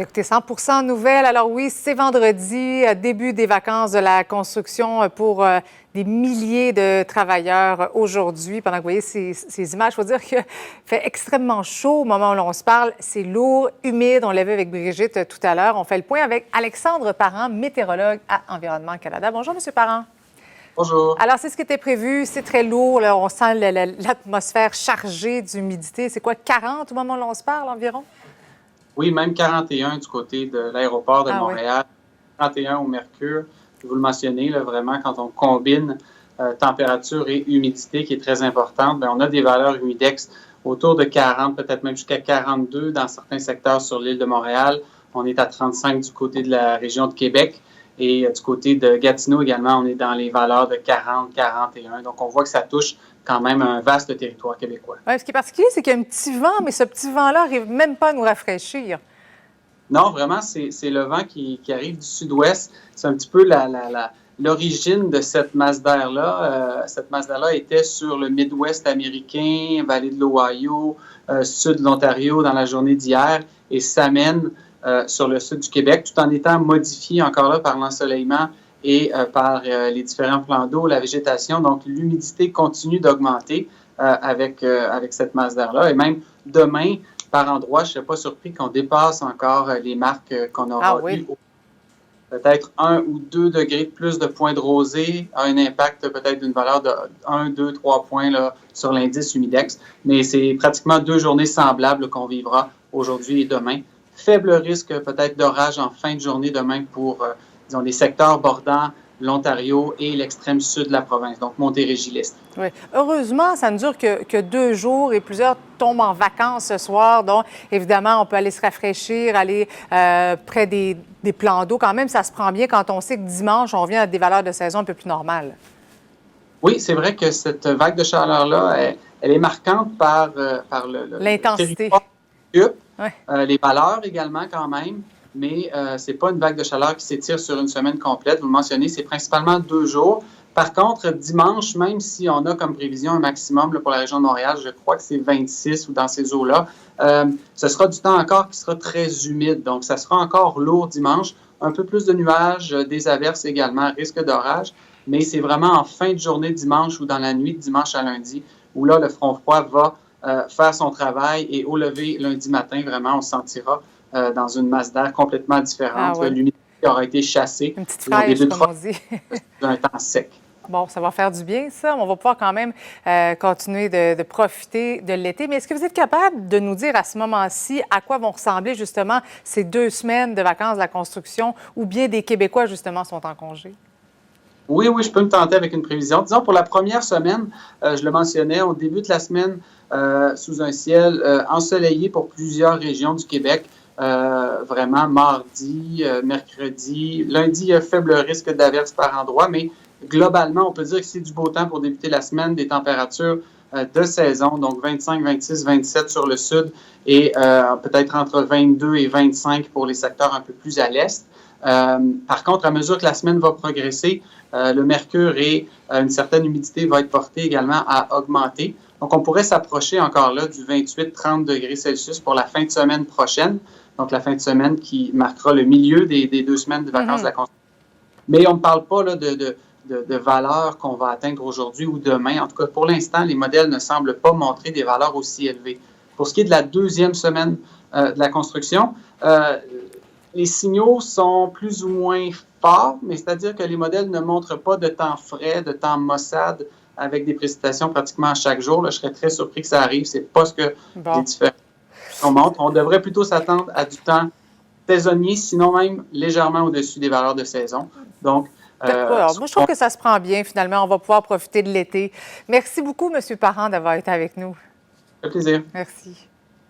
Écoutez, 100% nouvelles. Alors oui, c'est vendredi, début des vacances de la construction pour des milliers de travailleurs aujourd'hui. Pendant que vous voyez ces images, il faut dire qu'il fait extrêmement chaud au moment où l'on se parle. C'est lourd, humide. On l'a vu avec Brigitte tout à l'heure. On fait le point avec Alexandre Parent, météorologue à Environnement Canada. Bonjour, M. Parent. Bonjour. Alors, c'est ce qui était prévu. C'est très lourd. Là, on sent l'atmosphère chargée d'humidité. C'est quoi, 40 au moment où l'on se parle environ? Oui, même 41 du côté de l'aéroport de Montréal, oui. 31 au mercure. Vous le mentionnez, là, vraiment, quand on combine température et humidité, qui est très importante, bien, on a des valeurs humidex autour de 40, peut-être même jusqu'à 42 dans certains secteurs sur l'île de Montréal. On est à 35 du côté de la région de Québec. Et du côté de Gatineau également, on est dans les valeurs de 40, 41. Donc, on voit que ça touche quand même un vaste territoire québécois. Oui, ce qui est particulier, c'est qu'il y a un petit vent, mais ce petit vent-là n'arrive même pas à nous rafraîchir. Non, vraiment, c'est le vent qui arrive du sud-ouest. C'est un petit peu l'origine de cette masse d'air-là. Cette masse d'air-là était sur le Midwest américain, vallée de l'Ohio, sud de l'Ontario dans la journée d'hier et s'amène sur le sud du Québec, tout en étant modifié encore là par l'ensoleillement et par les différents plans d'eau, la végétation. Donc, l'humidité continue d'augmenter avec cette masse d'air-là. Et même demain, par endroits, je ne serais pas surpris qu'on dépasse encore les marques qu'on aura eues. Peut-être 1 ou 2 degrés de plus de points de rosée a un impact peut-être d'une valeur de 1, 2, 3 points là, sur l'indice humidex. Mais c'est pratiquement 2 journées semblables qu'on vivra aujourd'hui et demain. Faible risque peut-être d'orage en fin de journée demain pour, disons, les secteurs bordant l'Ontario et l'extrême sud de la province, donc Montérégie-Lest. Oui. Heureusement, ça ne dure que 2 jours et plusieurs tombent en vacances ce soir. Donc, évidemment, on peut aller se rafraîchir, aller près des plans d'eau. Quand même, ça se prend bien quand on sait que dimanche, on revient à des valeurs de saison un peu plus normales. Oui, c'est vrai que cette vague de chaleur-là, elle est marquante par l'intensité. Les valeurs également quand même, mais ce n'est pas une vague de chaleur qui s'étire sur une semaine complète. Vous le mentionnez, c'est principalement 2 jours. Par contre, dimanche, même si on a comme prévision un maximum là, pour la région de Montréal, je crois que c'est 26 ou dans ces eaux-là, ce sera du temps encore qui sera très humide. Donc, ça sera encore lourd dimanche. Un peu plus de nuages, des averses également, risque d'orage. Mais c'est vraiment en fin de journée dimanche ou dans la nuit de dimanche à lundi où là, le front froid va faire son travail et au lever lundi matin, vraiment, on se sentira dans une masse d'air complètement différente. Ah ouais. L'humidité aura été chassée. Une petite fraîche, comme on dit. Un temps sec. Bon, ça va faire du bien, ça. On va pouvoir quand même continuer de profiter de l'été. Mais est-ce que vous êtes capable de nous dire à ce moment-ci à quoi vont ressembler justement ces 2 semaines de vacances de la construction ou bien des Québécois, justement, sont en congé? Oui, je peux me tenter avec une prévision. Disons, pour la première semaine, je le mentionnais, on débute la semaine sous un ciel ensoleillé pour plusieurs régions du Québec. Vraiment, mardi, mercredi, lundi, faible risque d'averse par endroit, mais globalement, on peut dire que c'est du beau temps pour débuter la semaine, des températures de saison, donc 25, 26, 27 sur le sud et peut-être entre 22 et 25 pour les secteurs un peu plus à l'est. Par contre, à mesure que la semaine va progresser, le mercure et une certaine humidité va être portée également à augmenter. Donc, on pourrait s'approcher encore là du 28-30 degrés Celsius pour la fin de semaine prochaine. Donc, la fin de semaine qui marquera le milieu des 2 semaines de vacances de la construction. Mais on ne parle pas là, de valeurs qu'on va atteindre aujourd'hui ou demain. En tout cas, pour l'instant, les modèles ne semblent pas montrer des valeurs aussi élevées. Pour ce qui est de la 2e semaine de la construction, les signaux sont plus ou moins forts, mais c'est-à-dire que les modèles ne montrent pas de temps frais, de temps maussade, avec des précipitations pratiquement à chaque jour. Là, je serais très surpris que ça arrive. C'est pas ce que les différents montrent. On devrait plutôt s'attendre à du temps saisonnier, sinon même légèrement au-dessus des valeurs de saison. Donc, moi, je trouve que ça se prend bien, finalement. On va pouvoir profiter de l'été. Merci beaucoup, M. Parent, d'avoir été avec nous. Ça fait plaisir. Merci.